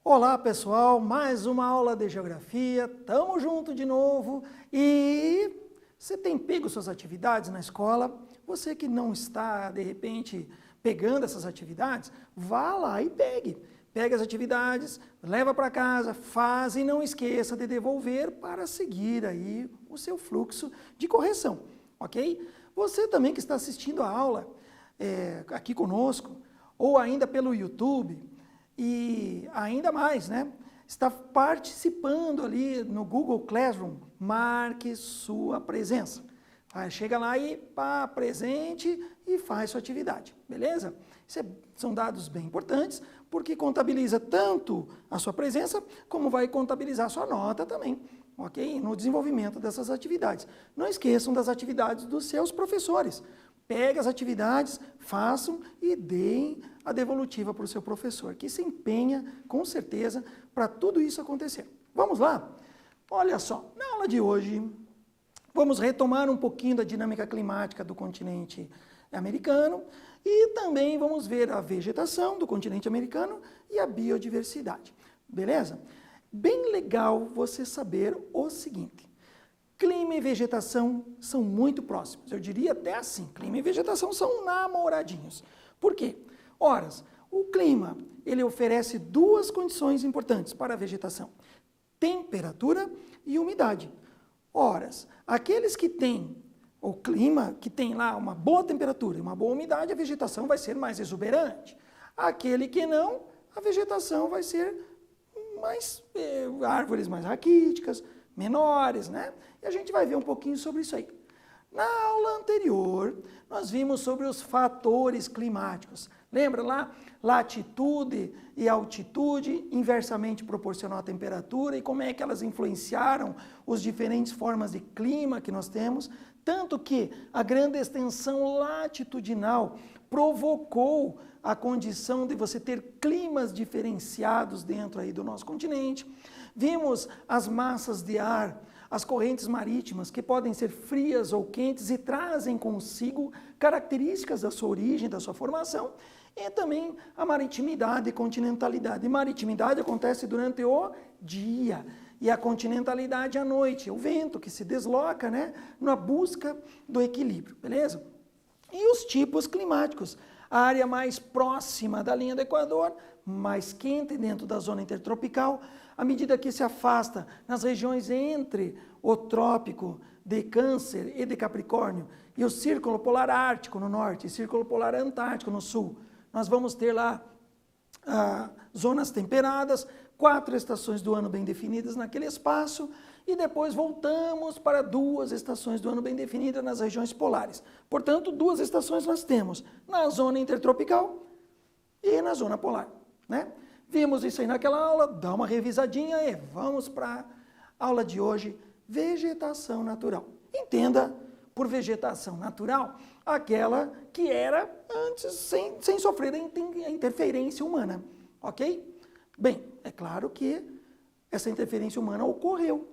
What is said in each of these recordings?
Olá pessoal, mais uma aula de geografia, tamo junto de novo e você tem pego suas atividades na escola? Você que não está de repente pegando essas atividades, vá lá e pegue. Pegue as atividades, leva para casa, faz e não esqueça de devolver para seguir aí o seu fluxo de correção, ok? Você também que está assistindo a aula aqui conosco ou ainda pelo YouTube, e ainda mais, né? Está participando ali no Google Classroom, marque sua presença. Chega lá e presente e faz sua atividade, beleza? São dados bem importantes, porque contabiliza tanto a sua presença, como vai contabilizar a sua nota também, ok? No desenvolvimento dessas atividades. Não esqueçam das atividades dos seus professores. Pegue as atividades, façam e deem a devolutiva para o seu professor, que se empenha, com certeza, para tudo isso acontecer. Vamos lá? Olha só, na aula de hoje, vamos retomar um pouquinho da dinâmica climática do continente americano e também vamos ver a vegetação do continente americano e a biodiversidade, beleza? Bem legal você saber o seguinte: clima e vegetação são muito próximos. Eu diria até assim, clima e vegetação são namoradinhos. Por quê? Ora, o clima, ele oferece duas condições importantes para a vegetação: temperatura e umidade. Ora, aqueles que têm o clima, que tem lá uma boa temperatura e uma boa umidade, a vegetação vai ser mais exuberante. Aquele que não, a vegetação vai ser mais, árvores mais raquíticas, menores, né? E a gente vai ver um pouquinho sobre isso aí. Na aula anterior, nós vimos sobre os fatores climáticos. Lembra lá? Latitude e altitude inversamente proporcional à temperatura e como é que elas influenciaram as diferentes formas de clima que nós temos. Tanto que a grande extensão latitudinal provocou a condição de você ter climas diferenciados dentro aí do nosso continente. Vimos as massas de ar, as correntes marítimas, que podem ser frias ou quentes e trazem consigo características da sua origem, da sua formação, e também a maritimidade e continentalidade. E maritimidade acontece durante o dia e a continentalidade à noite, o vento que se desloca, né, na busca do equilíbrio, beleza? E os tipos climáticos: a área mais próxima da linha do Equador, mais quente dentro da zona intertropical, à medida que se afasta nas regiões entre o trópico de Câncer e de Capricórnio e o Círculo Polar Ártico no norte e Círculo Polar Antártico no sul, nós vamos ter lá zonas temperadas, 4 estações do ano bem definidas naquele espaço, e depois voltamos para 2 estações do ano bem definidas nas regiões polares. Portanto, 2 estações nós temos na zona intertropical e na zona polar, né? Vimos isso aí naquela aula, dá uma revisadinha e vamos para a aula de hoje, vegetação natural. Entenda por vegetação natural aquela que era antes sem sofrer a interferência humana, ok? Bem, é claro que essa interferência humana ocorreu.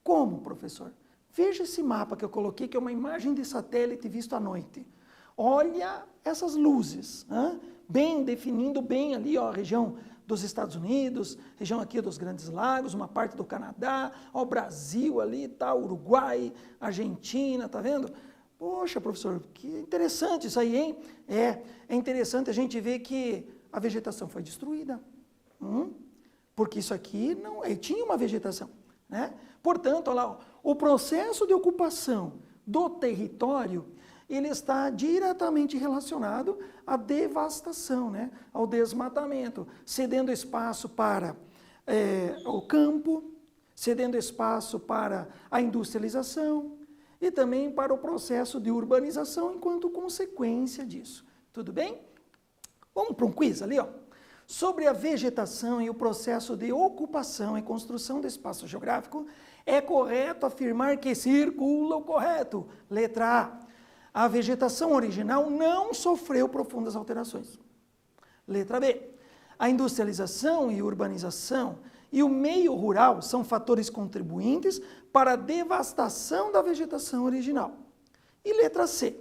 Como, professor? Veja esse mapa que eu coloquei, que é uma imagem de satélite visto à noite. Olha essas luzes, bem definindo bem ali, ó, a região dos Estados Unidos, região aqui dos Grandes Lagos, uma parte do Canadá, ó, o Brasil ali, tá, Uruguai, Argentina, tá vendo? Poxa, professor, que interessante isso aí, hein? É interessante a gente ver que a vegetação foi destruída, porque isso aqui não tinha uma vegetação, né? Portanto, olha lá, o processo de ocupação do território, ele está diretamente relacionado à devastação, né? Ao desmatamento, cedendo espaço para o campo, cedendo espaço para a industrialização e também para o processo de urbanização enquanto consequência disso. Tudo bem? Vamos para um quiz ali, ó. Sobre a vegetação e o processo de ocupação e construção do espaço geográfico, é correto afirmar que circula o correto. Letra A. A vegetação original não sofreu profundas alterações. Letra B. A industrialização e urbanização e o meio rural são fatores contribuintes para a devastação da vegetação original. E letra C.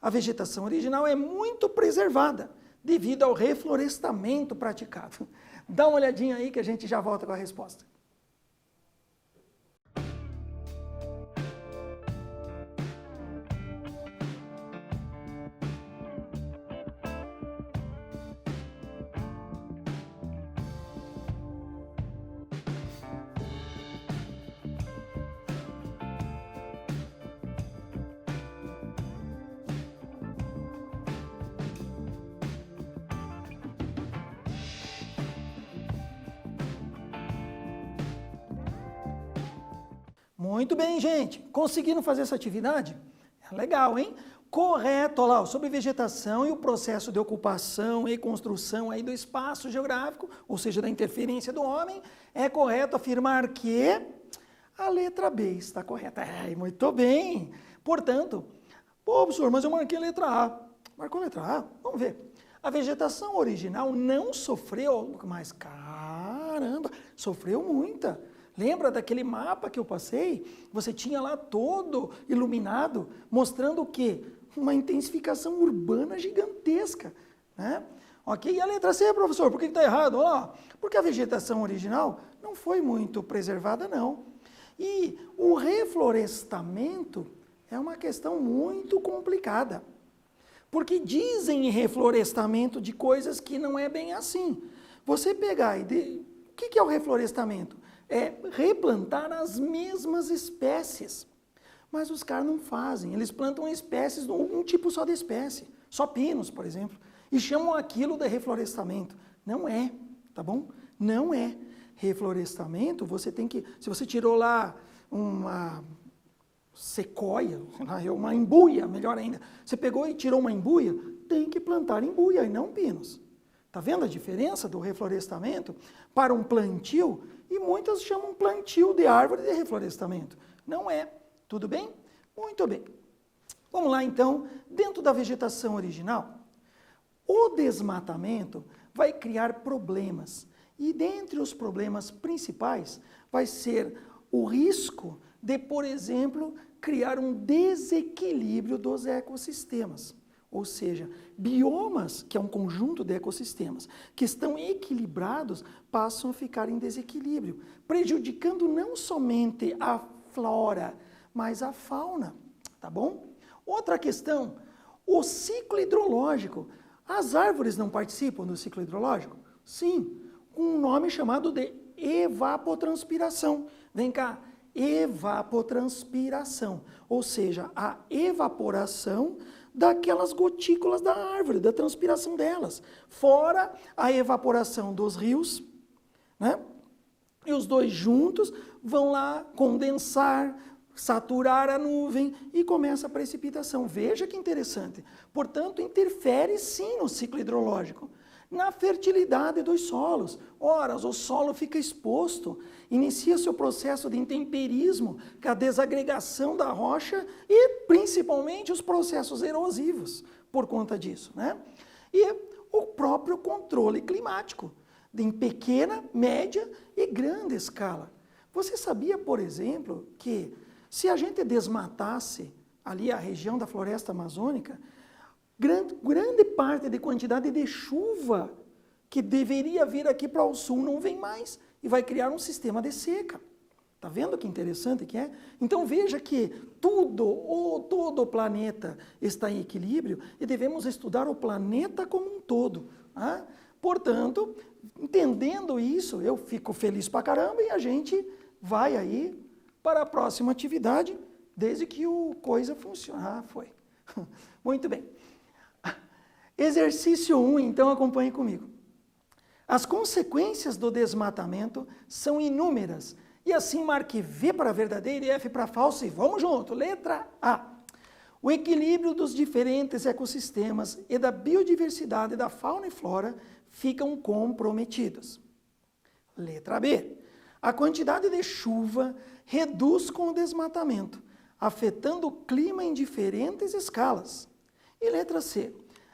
A vegetação original é muito preservada devido ao reflorestamento praticado. Dá uma olhadinha aí que a gente já volta com a resposta. Muito bem, gente. Conseguiram fazer essa atividade? É legal, hein? Correto, olha lá, sobre vegetação e o processo de ocupação e construção aí do espaço geográfico, ou seja, da interferência do homem, é correto afirmar que a letra B está correta. Muito bem. Portanto, pô, professor, mas eu marquei a letra A. Marcou a letra A? Vamos ver. A vegetação original não sofreu, mas caramba, sofreu muita. Lembra daquele mapa que eu passei? Você tinha lá todo iluminado, mostrando o quê? Uma intensificação urbana gigantesca, né? Ok, e a letra C, professor, por que está errado? Olha lá, porque a vegetação original não foi muito preservada, não. E o reflorestamento é uma questão muito complicada, porque dizem em reflorestamento de coisas que não é bem assim. Você pegar e... O que é o reflorestamento? É replantar as mesmas espécies. Mas os caras não fazem, eles plantam espécies, um tipo só de espécie, só pinos, por exemplo, e chamam aquilo de reflorestamento. Não é, tá bom? Não é. Reflorestamento, você tem que, se você tirou lá uma sequoia, uma embuia, melhor ainda, você pegou e tirou uma embuia, tem que plantar embuia e não pinos. Está vendo a diferença do reflorestamento para um plantio? E muitas chamam plantio de árvore de reflorestamento. Não é. Tudo bem? Muito bem. Vamos lá então, dentro da vegetação original, o desmatamento vai criar problemas. E dentre os problemas principais vai ser o risco de, por exemplo, criar um desequilíbrio dos ecossistemas. Ou seja, biomas, que é um conjunto de ecossistemas, que estão equilibrados, passam a ficar em desequilíbrio, prejudicando não somente a flora, mas a fauna, tá bom? Outra questão, o ciclo hidrológico. As árvores não participam do ciclo hidrológico? Sim, com um nome chamado de evapotranspiração. Vem cá, evapotranspiração, ou seja, a evaporação daquelas gotículas da árvore, da transpiração delas, fora a evaporação dos rios, né? E os dois juntos vão lá condensar, saturar a nuvem e começa a precipitação. Veja que interessante. Portanto, interfere sim no ciclo hidrológico, na fertilidade dos solos. Ora, o solo fica exposto, inicia seu processo de intemperismo, que é a desagregação da rocha e principalmente os processos erosivos por conta disso, né? E o próprio controle climático, em pequena, média e grande escala. Você sabia, por exemplo, que se a gente desmatasse ali a região da floresta amazônica, grande parte de quantidade de chuva que deveria vir aqui para o sul não vem mais e vai criar um sistema de seca. Tá vendo que interessante que é? Então veja que todo o planeta está em equilíbrio e devemos estudar o planeta como um todo. Tá? Portanto, entendendo isso, eu fico feliz pra caramba e a gente vai aí para a próxima atividade, desde que o coisa funcione. Ah, foi. Muito bem. Exercício 1, então acompanhe comigo. As consequências do desmatamento são inúmeras, e assim marque V para verdadeiro e F para falso, e vamos junto. Letra A. O equilíbrio dos diferentes ecossistemas e da biodiversidade da fauna e flora ficam comprometidos. Letra B. A quantidade de chuva reduz com o desmatamento, afetando o clima em diferentes escalas. E letra C.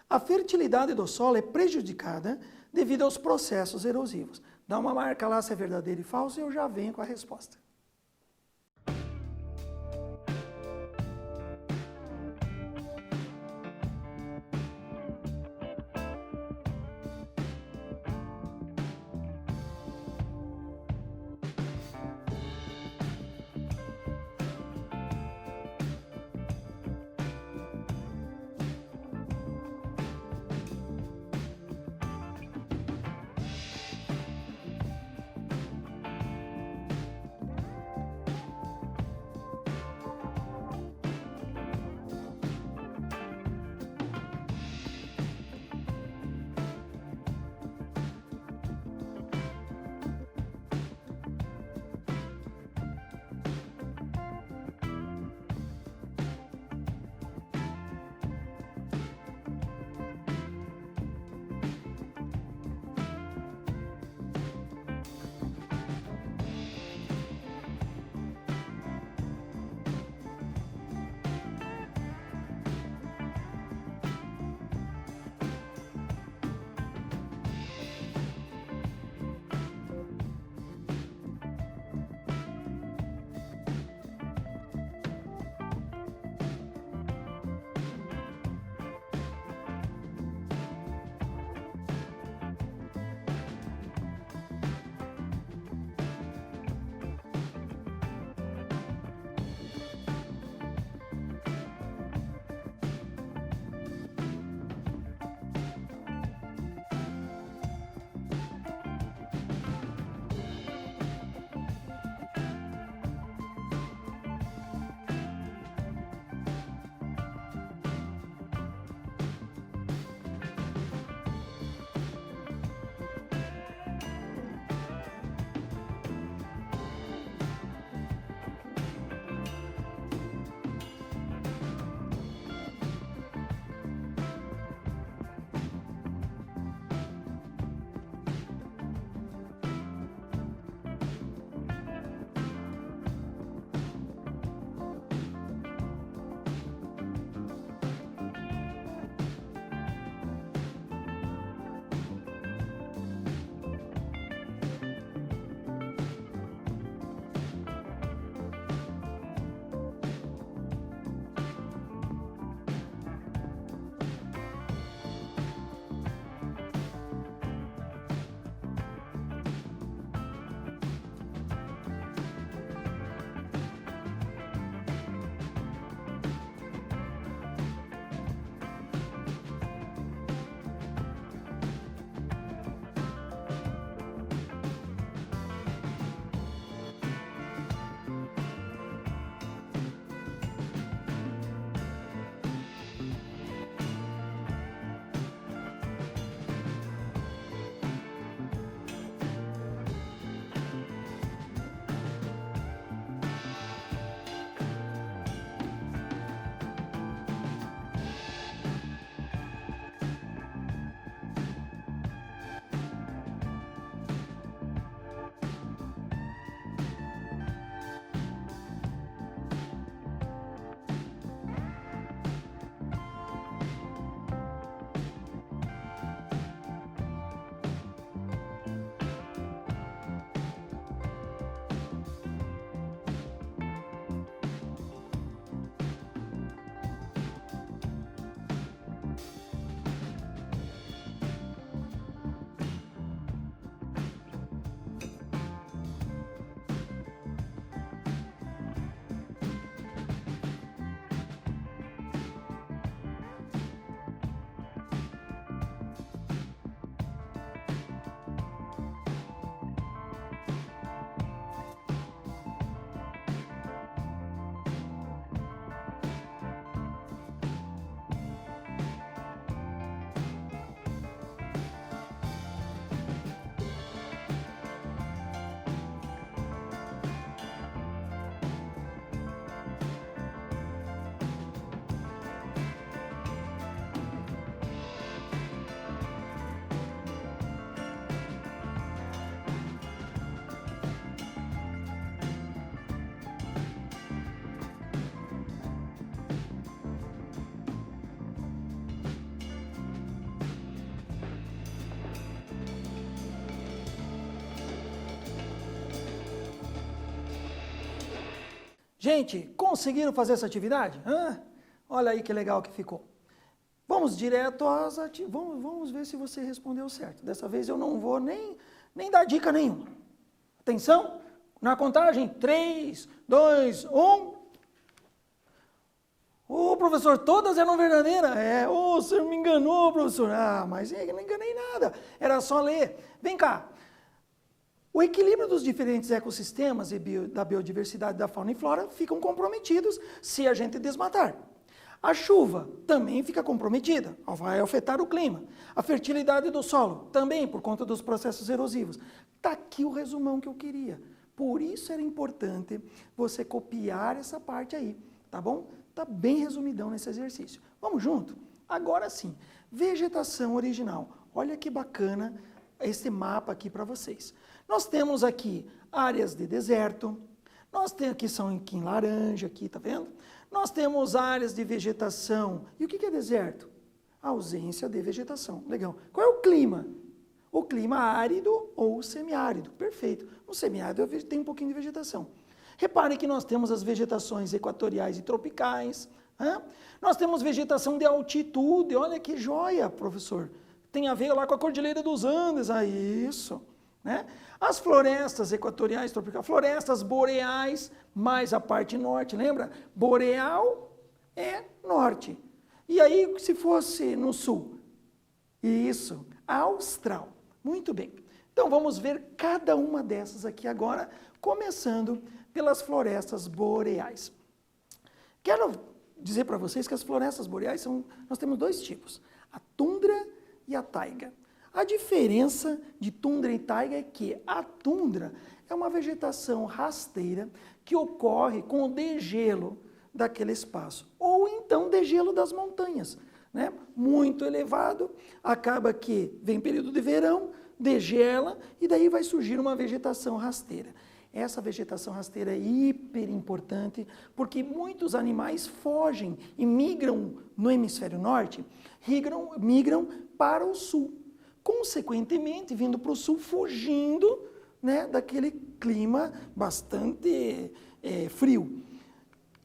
A fertilidade do solo é prejudicada devido aos processos erosivos. Dá uma marca lá se é verdadeiro e falso e eu já venho com a resposta. Gente, conseguiram fazer essa atividade? Olha aí que legal que ficou. Vamos direto às atividades. Vamos ver se você respondeu certo. Dessa vez eu não vou nem dar dica nenhuma. Atenção, na contagem, 3, 2, 1. Ô, professor, todas eram verdadeiras? Ô, você me enganou, professor. Mas eu não enganei nada, era só ler. Vem cá. O equilíbrio dos diferentes ecossistemas e da biodiversidade da fauna e flora ficam comprometidos se a gente desmatar. A chuva também fica comprometida, vai afetar o clima. A fertilidade do solo também, por conta dos processos erosivos. Está aqui o resumão que eu queria. Por isso era importante você copiar essa parte aí, tá bom? Está bem resumidão nesse exercício. Vamos junto? Agora sim, vegetação original. Olha que bacana esse mapa aqui para vocês. Nós temos aqui áreas de deserto, nós temos aqui, são aqui em laranja, aqui, tá vendo? Nós temos áreas de vegetação. E o que é deserto? A ausência de vegetação. Legal. Qual é o clima? O clima árido ou semiárido. Perfeito. No semiárido tem um pouquinho de vegetação. Reparem que nós temos as vegetações equatoriais e tropicais. Nós temos vegetação de altitude. Olha que joia, professor. Tem a ver lá com a Cordilheira dos Andes. Isso. Né? As florestas equatoriais, tropicais, florestas boreais, mais a parte norte, lembra? Boreal é norte. E aí, se fosse no sul? Isso, austral. Muito bem. Então, vamos ver cada uma dessas aqui agora, começando pelas florestas boreais. Quero dizer para vocês que as florestas boreais nós temos dois tipos, a tundra e a taiga. A diferença de tundra e taiga é que a tundra é uma vegetação rasteira que ocorre com o degelo daquele espaço, ou então degelo das montanhas, né? Muito elevado, acaba que vem período de verão, degela e daí vai surgir uma vegetação rasteira. Essa vegetação rasteira é hiper importante porque muitos animais fogem e migram no hemisfério norte, migram para o sul. Consequentemente, vindo para o sul, fugindo, né, daquele clima bastante frio.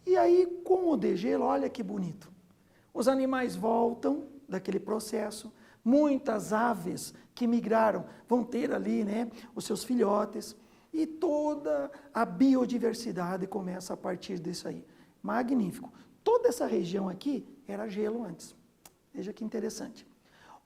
E aí, com o degelo, olha que bonito. Os animais voltam daquele processo, muitas aves que migraram vão ter ali, né, os seus filhotes, e toda a biodiversidade começa a partir disso aí. Magnífico. Toda essa região aqui era gelo antes. Veja que interessante.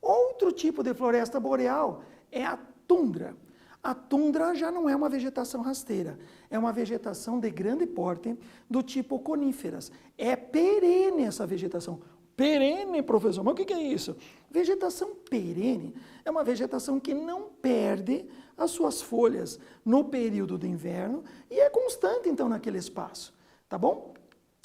Outro tipo de floresta boreal é a tundra. A tundra já não é uma vegetação rasteira, é uma vegetação de grande porte do tipo coníferas. É perene essa vegetação. Perene, professor, mas o que é isso? Vegetação perene é uma vegetação que não perde as suas folhas no período do inverno e é constante, então, naquele espaço. Tá bom?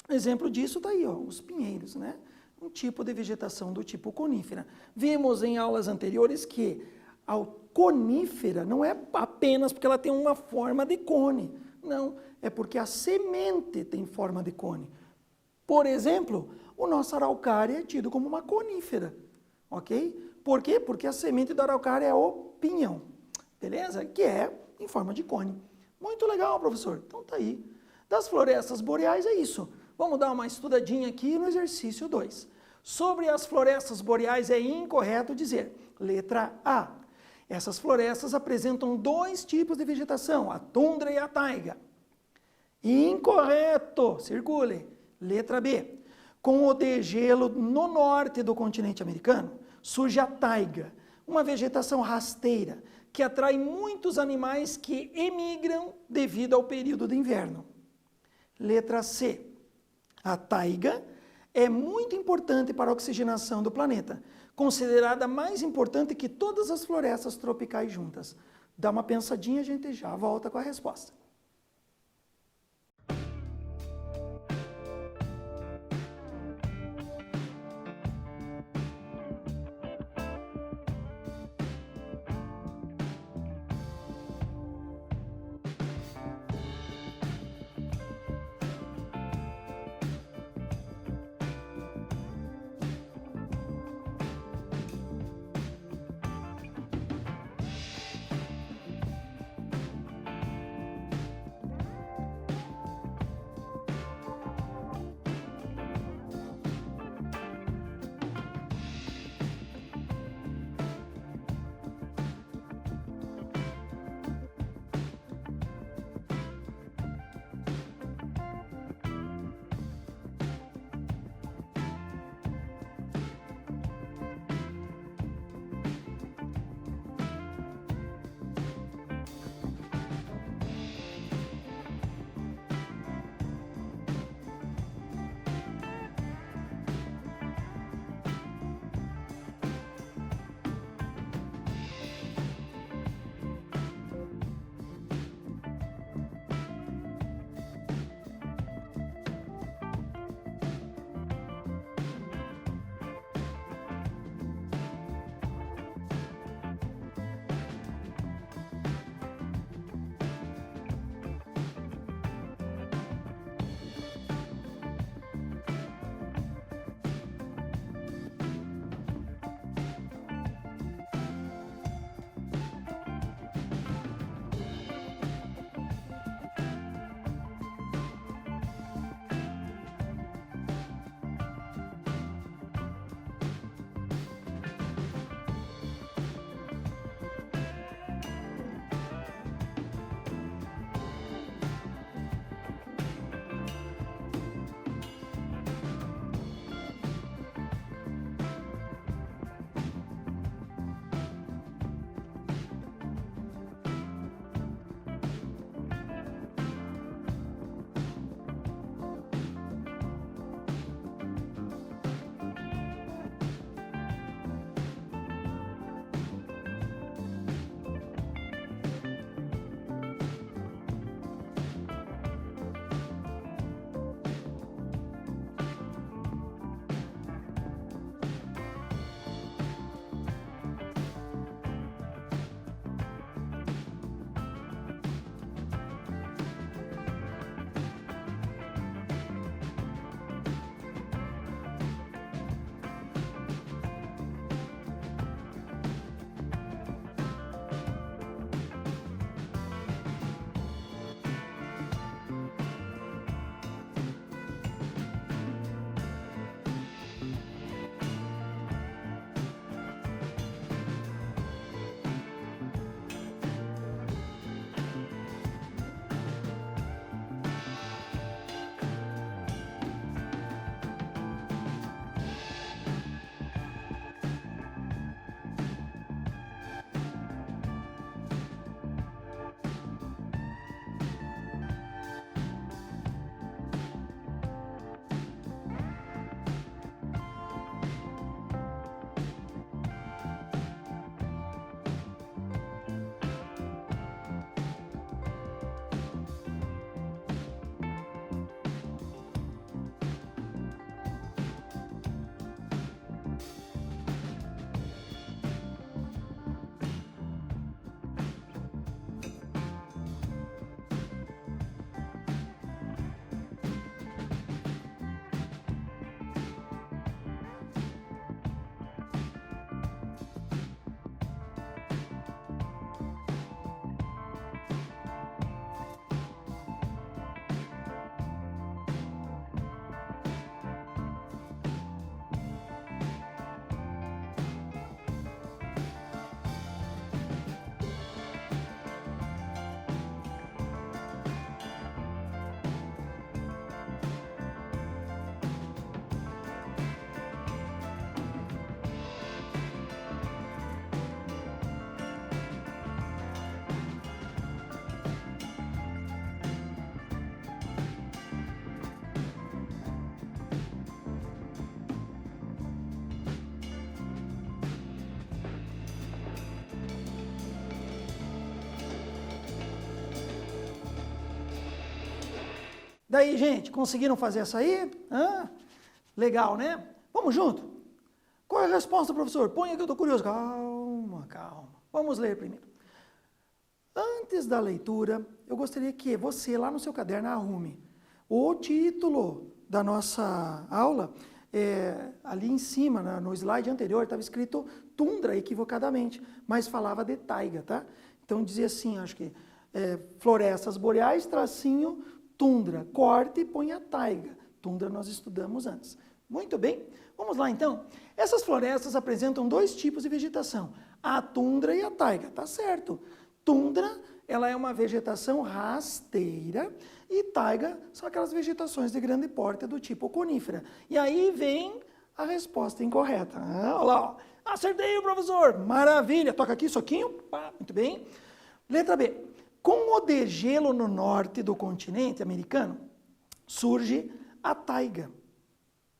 Exemplo disso está aí, ó, os pinheiros, né? Um tipo de vegetação do tipo conífera. Vimos em aulas anteriores que a conífera não é apenas porque ela tem uma forma de cone. Não, é porque a semente tem forma de cone. Por exemplo, o nosso araucária é tido como uma conífera. Ok? Por quê? Porque a semente do araucária é o pinhão. Beleza? Que é em forma de cone. Muito legal, professor. Então tá aí. Das florestas boreais é isso. Vamos dar uma estudadinha aqui no exercício 2. Sobre as florestas boreais é incorreto dizer, letra A, essas florestas apresentam dois tipos de vegetação, a tundra e a taiga. Incorreto, circule. Letra B, com o degelo no norte do continente americano, surge a taiga, uma vegetação rasteira que atrai muitos animais que emigram devido ao período de inverno. Letra C, a taiga é muito importante para a oxigenação do planeta, considerada mais importante que todas as florestas tropicais juntas. Dá uma pensadinha, a gente já volta com a resposta. Daí, gente, conseguiram fazer essa aí? Legal, né? Vamos junto? Qual é a resposta, professor? Põe que eu estou curioso. Calma, calma. Vamos ler primeiro. Antes da leitura, eu gostaria que você, lá no seu caderno, arrume o título da nossa aula. Ali em cima, no slide anterior, estava escrito tundra equivocadamente, mas falava de taiga, tá? Então dizia assim, acho que florestas boreais, tracinho, tundra, corte e põe a taiga. Tundra nós estudamos antes. Muito bem, vamos lá então. Essas florestas apresentam dois tipos de vegetação, a tundra e a taiga, tá certo? Tundra, ela é uma vegetação rasteira e taiga são aquelas vegetações de grande porte do tipo conífera. E aí vem a resposta incorreta. Olha lá, ó. Acertei, professor! Maravilha! Toca aqui, soquinho. Pá, muito bem. Letra B. Com o degelo no norte do continente americano, surge a taiga.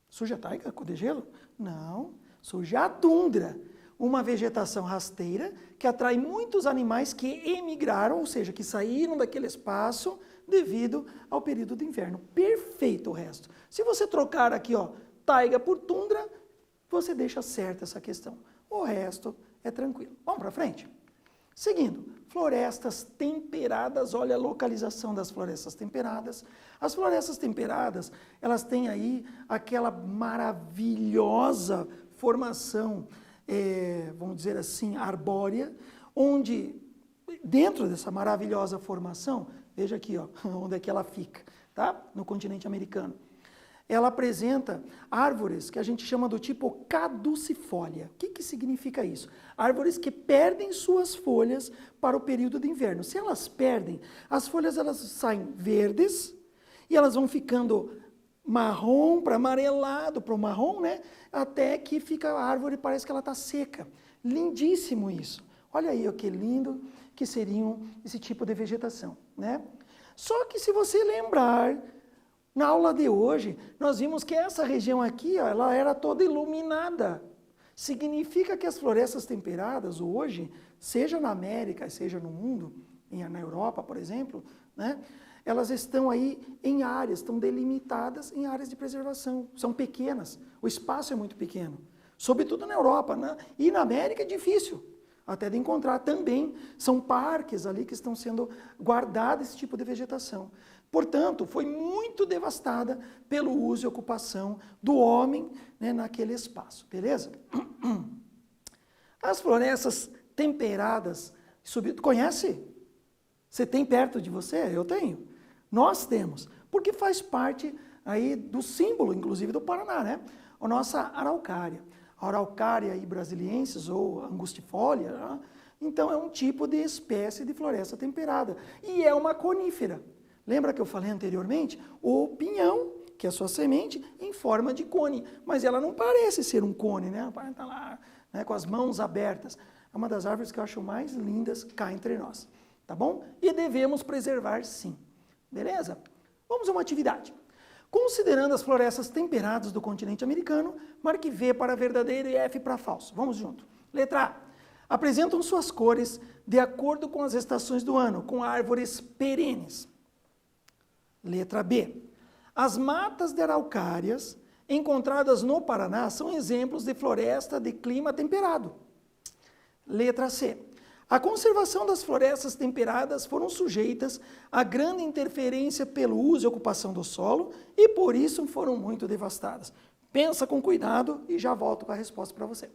Surge a taiga com o degelo? Não. Surge a tundra. Uma vegetação rasteira que atrai muitos animais que emigraram, ou seja, que saíram daquele espaço devido ao período de inverno. Perfeito o resto. Se você trocar aqui, ó, taiga por tundra, você deixa certa essa questão. O resto é tranquilo. Vamos para frente? Seguindo, florestas temperadas, olha a localização das florestas temperadas. As florestas temperadas, elas têm aí aquela maravilhosa formação, vamos dizer assim, arbórea, onde dentro dessa maravilhosa formação, veja aqui, ó, onde é que ela fica, tá? No continente americano. Ela apresenta árvores que a gente chama do tipo caducifólia. O que significa isso? Árvores que perdem suas folhas para o período de inverno. Se elas perdem, as folhas elas saem verdes e elas vão ficando marrom para amarelado, para o marrom, né? Até que fica a árvore, parece que ela está seca. Lindíssimo isso. Olha aí, ó, que lindo que seriam esse tipo de vegetação, né? Só que se você lembrar, na aula de hoje, nós vimos que essa região aqui, ó, ela era toda iluminada. Significa que as florestas temperadas hoje, seja na América, seja no mundo, na Europa, por exemplo, né, elas estão aí em áreas, estão delimitadas em áreas de preservação. São pequenas, o espaço é muito pequeno. Sobretudo na Europa, né? E na América é difícil até de encontrar também. São parques ali que estão sendo guardados esse tipo de vegetação. Portanto, foi muito devastada pelo uso e ocupação do homem, né, naquele espaço, beleza? As florestas temperadas, conhece? Você tem perto de você? Eu tenho. Nós temos, porque faz parte aí do símbolo, inclusive, do Paraná, né? A nossa araucária. A araucária brasiliensis, ou angustifolia, né? Então é um tipo de espécie de floresta temperada. E é uma conífera. Lembra que eu falei anteriormente? O pinhão, que é a sua semente, em forma de cone. Mas ela não parece ser um cone, né? Ela está lá, né, com as mãos abertas. É uma das árvores que eu acho mais lindas cá entre nós. Tá bom? E devemos preservar, sim. Beleza? Vamos a uma atividade. Considerando as florestas temperadas do continente americano, marque V para verdadeiro e F para falso. Vamos junto. Letra A. Apresentam suas cores de acordo com as estações do ano, com árvores perenes. Letra B. As matas de araucárias encontradas no Paraná são exemplos de floresta de clima temperado. Letra C. A conservação das florestas temperadas foram sujeitas a grande interferência pelo uso e ocupação do solo e por isso foram muito devastadas. Pensa com cuidado e já volto com a resposta para você.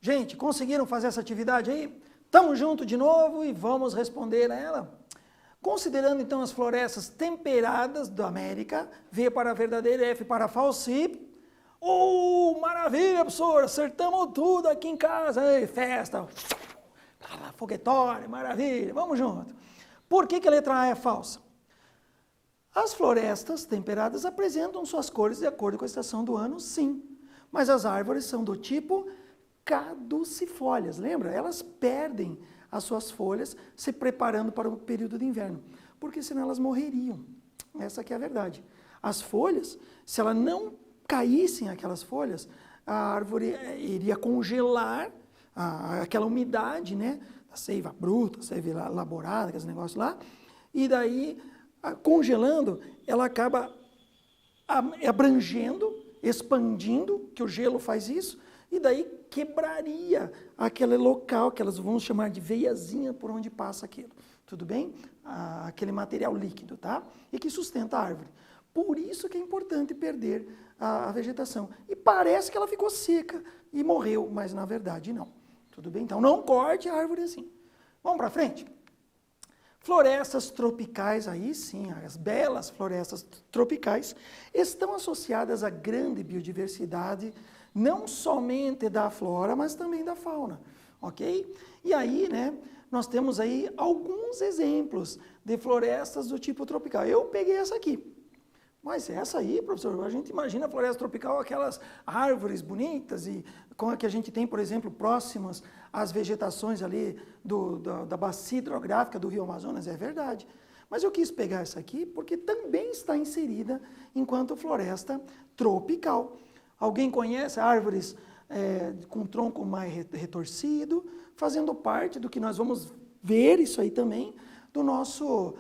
Gente, conseguiram fazer essa atividade aí? Tamo junto de novo e vamos responder a ela. Considerando então as florestas temperadas da América, V para verdadeiro, F para falso e... maravilha, professor, acertamos tudo aqui em casa, ei, festa, foguetório, maravilha, vamos junto. Por que a letra A é falsa? As florestas temperadas apresentam suas cores de acordo com a estação do ano, sim. Mas as árvores são do tipo caducifólias, lembra? Elas perdem as suas folhas se preparando para o período de inverno, porque senão elas morreriam. Essa aqui é a verdade. As folhas, se elas não caíssem aquelas folhas, a árvore iria congelar aquela umidade, né? Da seiva bruta, seiva elaborada, aqueles negócios lá, e daí, congelando, ela acaba abrangendo, expandindo, que o gelo faz isso, e daí quebraria aquele local, que elas vão chamar de veiazinha por onde passa aquilo, tudo bem? Aquele material líquido, tá? E que sustenta a árvore. Por isso que é importante perder a vegetação. E parece que ela ficou seca e morreu, mas na verdade não. Tudo bem? Então não corte a árvore assim. Vamos para frente? Florestas tropicais, aí sim, as belas florestas tropicais, estão associadas a grande biodiversidade, não somente da flora, mas também da fauna, ok? E aí, né, nós temos aí alguns exemplos de florestas do tipo tropical. Eu peguei essa aqui. Mas essa aí, professor, a gente imagina a floresta tropical, aquelas árvores bonitas e com a que a gente tem, por exemplo, próximas às vegetações ali da bacia hidrográfica do Rio Amazonas, é verdade. Mas eu quis pegar essa aqui porque também está inserida enquanto floresta tropical. Alguém conhece árvores com tronco mais retorcido, fazendo parte do que nós vamos ver isso aí também, do nosso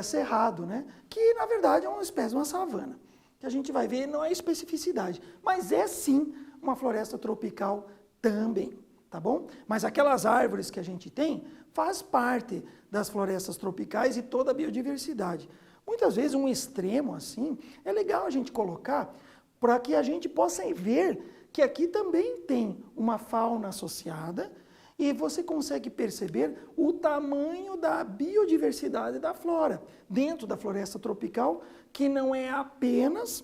cerrado, né? Que na verdade é uma espécie de uma savana, que a gente vai ver, não é especificidade, mas é sim uma floresta tropical também, tá bom? Mas aquelas árvores que a gente tem faz parte das florestas tropicais e toda a biodiversidade. Muitas vezes um extremo assim é legal a gente colocar para que a gente possa ver que aqui também tem uma fauna associada e você consegue perceber o tamanho da biodiversidade da flora dentro da floresta tropical, que não é apenas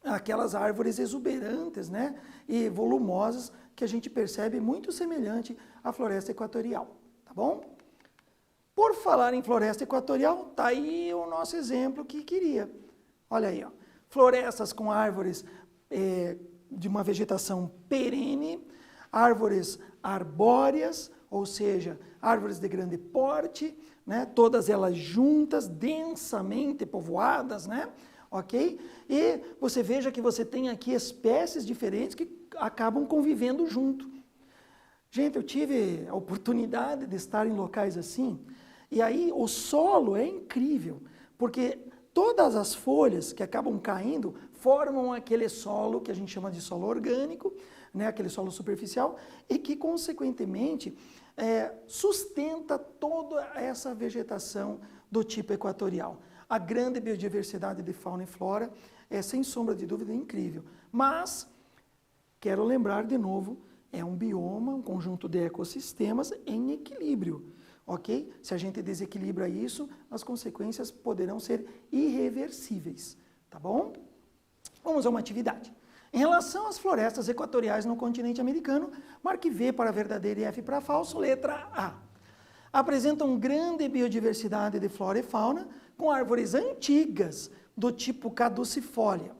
aquelas árvores exuberantes, né, e volumosas que a gente percebe muito semelhante à floresta equatorial, tá bom? Por falar em floresta equatorial, tá aí o nosso exemplo que queria. Olha aí, ó, florestas com árvores de uma vegetação perene, árvores arbóreas, ou seja, árvores de grande porte, né, todas elas juntas, densamente povoadas, né, ok? E você veja que você tem aqui espécies diferentes que acabam convivendo junto. Gente, eu tive a oportunidade de estar em locais assim, e aí o solo é incrível, porque todas as folhas que acabam caindo formam aquele solo que a gente chama de solo orgânico, né, aquele solo superficial, e que, consequentemente, sustenta toda essa vegetação do tipo equatorial. A grande biodiversidade de fauna e flora é, sem sombra de dúvida, incrível. Mas, quero lembrar de novo, é um bioma, um conjunto de ecossistemas em equilíbrio, ok? Se a gente desequilibra isso, as consequências poderão ser irreversíveis, tá bom? Vamos a uma atividade. Em relação às florestas equatoriais no continente americano, marque V para verdadeiro e F para falso, letra A. Apresentam grande biodiversidade de flora e fauna, com árvores antigas do tipo caducifólia.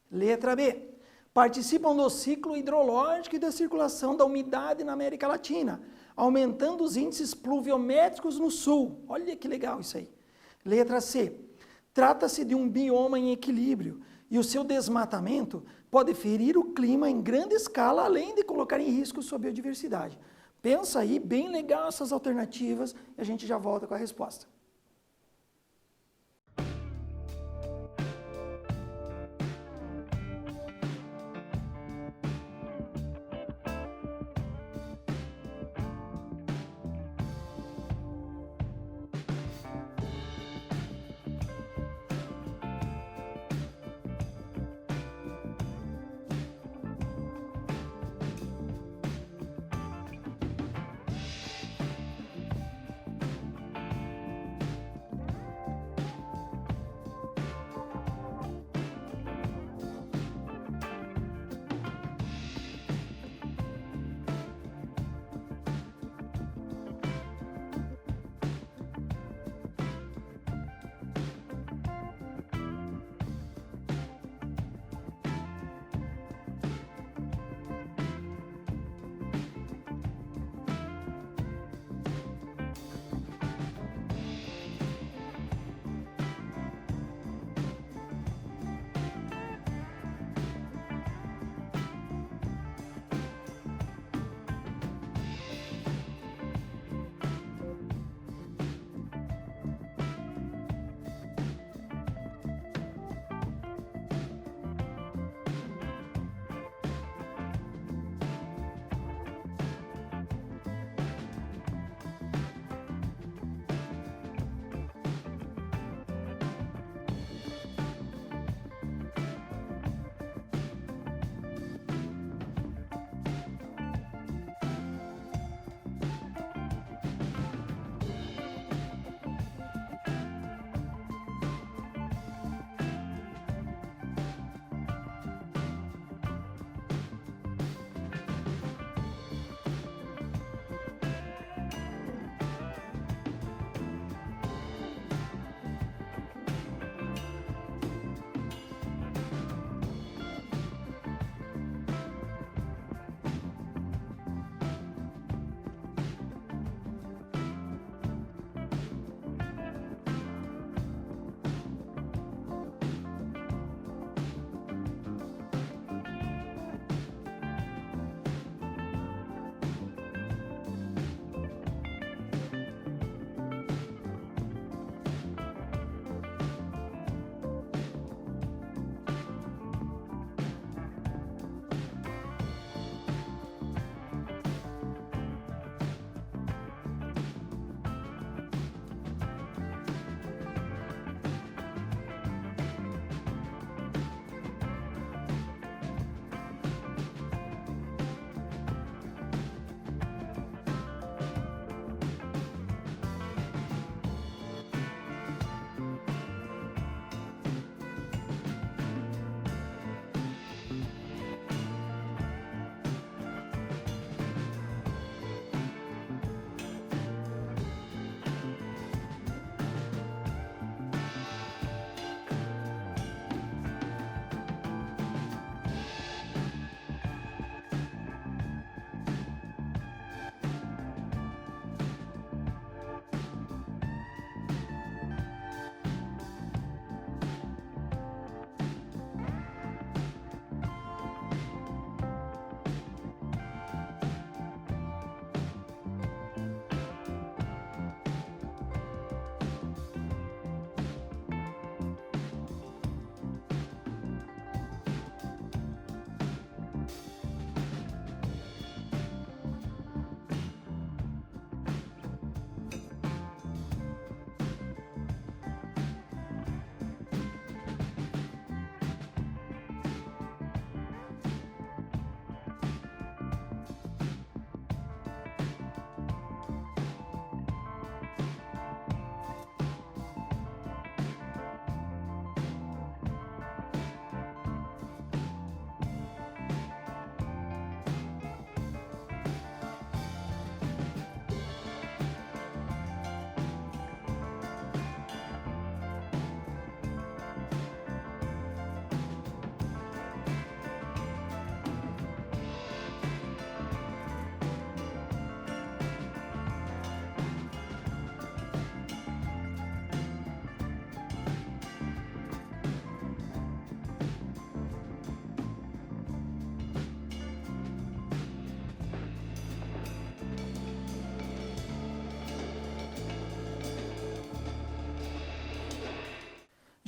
Letra B. Participam do ciclo hidrológico e da circulação da umidade na América Latina, aumentando os índices pluviométricos no sul. Olha que legal isso aí. Letra C. Trata-se de um bioma em equilíbrio, e o seu desmatamento pode ferir o clima em grande escala, além de colocar em risco sua biodiversidade. Pensa aí, bem legal essas alternativas, e a gente já volta com a resposta.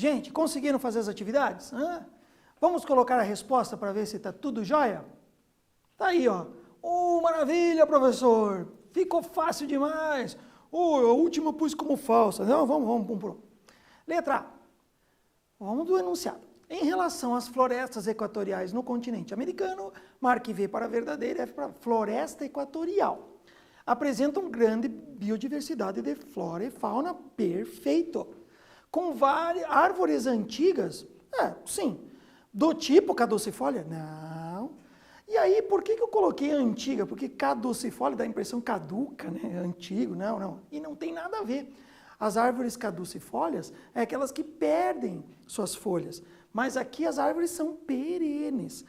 Gente, conseguiram fazer as atividades? Hã? Vamos colocar a resposta para ver se está tudo jóia? Tá aí, ó. Maravilha, professor! Ficou fácil demais! A última eu pus como falsa. Não, vamos. Letra A. Vamos do enunciado. Em relação às florestas equatoriais no continente americano, marque V para verdadeira e F para floresta equatorial. Apresentam grande biodiversidade de flora e fauna, perfeito. Com várias árvores antigas, sim. Do tipo caducifólia? Não. E aí, por que eu coloquei antiga? Porque caducifólia dá a impressão caduca, né? Antigo, não. E não tem nada a ver. As árvores caducifólias é aquelas que perdem suas folhas. Mas aqui as árvores são perenes.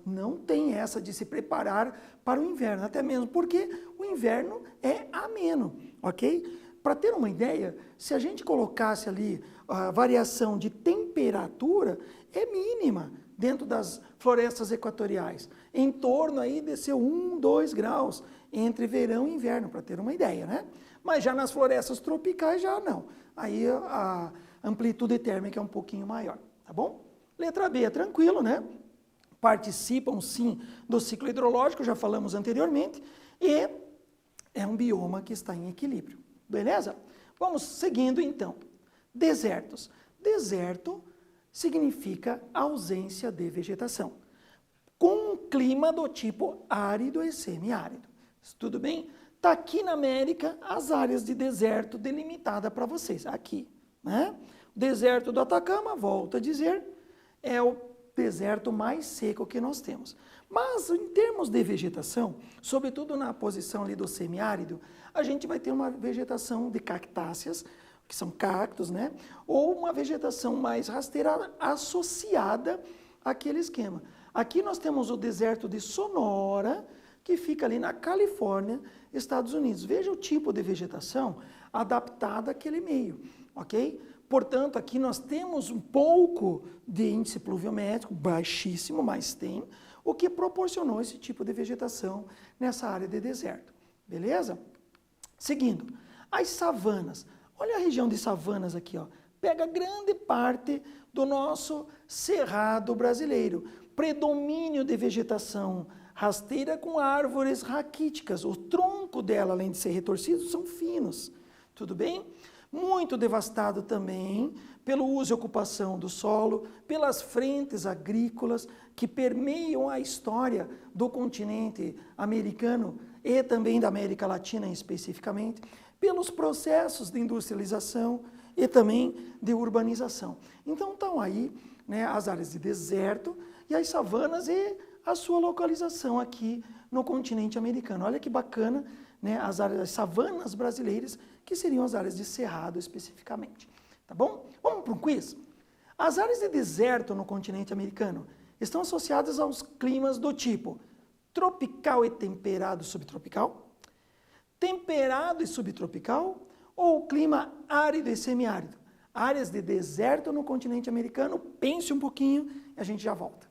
Não tem essa de se preparar para o inverno, até mesmo porque o inverno é ameno, ok? Para ter uma ideia, se a gente colocasse ali a variação de temperatura, é mínima dentro das florestas equatoriais. Em torno aí de ser 1, 2 graus entre verão e inverno, para ter uma ideia, né? Mas já nas florestas tropicais já não. Aí a amplitude térmica é um pouquinho maior, tá bom? Letra B é tranquilo, né? Participam sim do ciclo hidrológico, já falamos anteriormente, e é um bioma que está em equilíbrio, beleza? Vamos seguindo então. Desertos. Deserto significa ausência de vegetação, com um clima do tipo árido e semiárido. Tudo bem? Está aqui na América as áreas de deserto delimitada para vocês, aqui, né? O deserto do Atacama, volto a dizer, é o deserto mais seco que nós temos. Mas em termos de vegetação, sobretudo na posição ali do semiárido, a gente vai ter uma vegetação de cactáceas, que são cactos, né? Ou uma vegetação mais rasteira associada àquele esquema. Aqui nós temos o deserto de Sonora, que fica ali na Califórnia, Estados Unidos. Veja o tipo de vegetação adaptada àquele meio, ok? Portanto, aqui nós temos um pouco de índice pluviométrico, baixíssimo, mas tem, o que proporcionou esse tipo de vegetação nessa área de deserto, beleza? Seguindo, as savanas. Olha a região de savanas aqui, ó. Pega grande parte do nosso cerrado brasileiro. Predomínio de vegetação rasteira com árvores raquíticas. O tronco dela, além de ser retorcido, são finos. Tudo bem? Muito devastado também pelo uso e ocupação do solo, pelas frentes agrícolas que permeiam a história do continente americano e também da América Latina especificamente, pelos processos de industrialização e também de urbanização. Então estão aí, né, as áreas de deserto e as savanas e a sua localização aqui no continente americano. Olha que bacana, né, as savanas brasileiras, que seriam as áreas de cerrado especificamente. Tá bom? Vamos para um quiz? As áreas de deserto no continente americano estão associadas aos climas do tipo tropical e temperado subtropical, temperado e subtropical, ou clima árido e semiárido. Áreas de deserto no continente americano, pense um pouquinho e a gente já volta.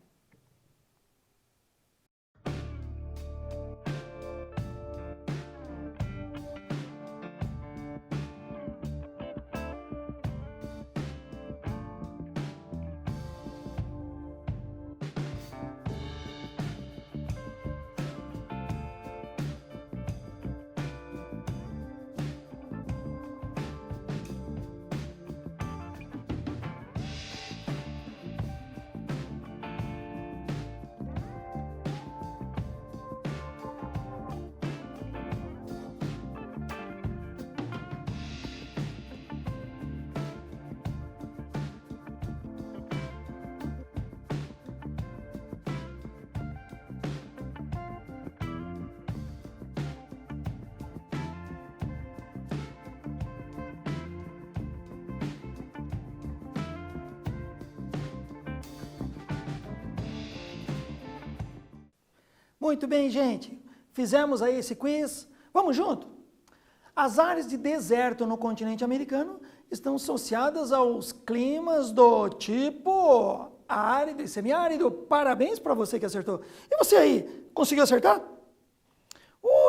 Muito bem, gente. Fizemos aí esse quiz. Vamos junto? As áreas de deserto no continente americano estão associadas aos climas do tipo árido e semiárido. Parabéns para você que acertou. E você aí, conseguiu acertar?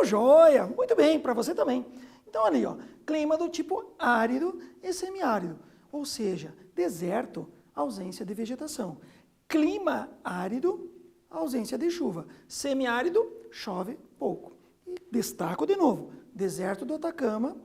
Joia! Muito bem, para você também. Então ali, ó, clima do tipo árido e semiárido. Ou seja, deserto, ausência de vegetação. Clima árido, ausência de chuva. Semiárido, chove pouco. E destaco de novo, deserto do Atacama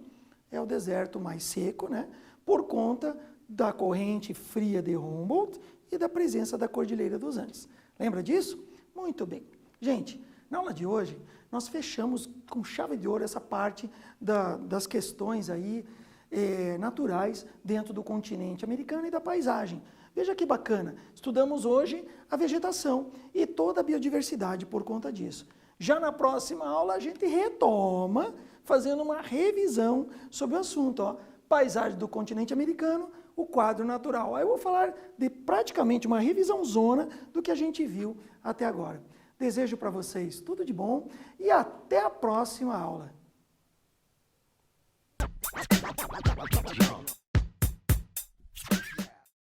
é o deserto mais seco, né? Por conta da corrente fria de Humboldt e da presença da Cordilheira dos Andes. Lembra disso? Muito bem. Gente, na aula de hoje, nós fechamos com chave de ouro essa parte das questões aí, naturais dentro do continente americano e da paisagem. Veja que bacana, estudamos hoje a vegetação e toda a biodiversidade por conta disso. Já na próxima aula a gente retoma fazendo uma revisão sobre o assunto, ó, paisagem do continente americano, o quadro natural. Aí eu vou falar de praticamente uma revisão zona do que a gente viu até agora. Desejo para vocês tudo de bom e até a próxima aula.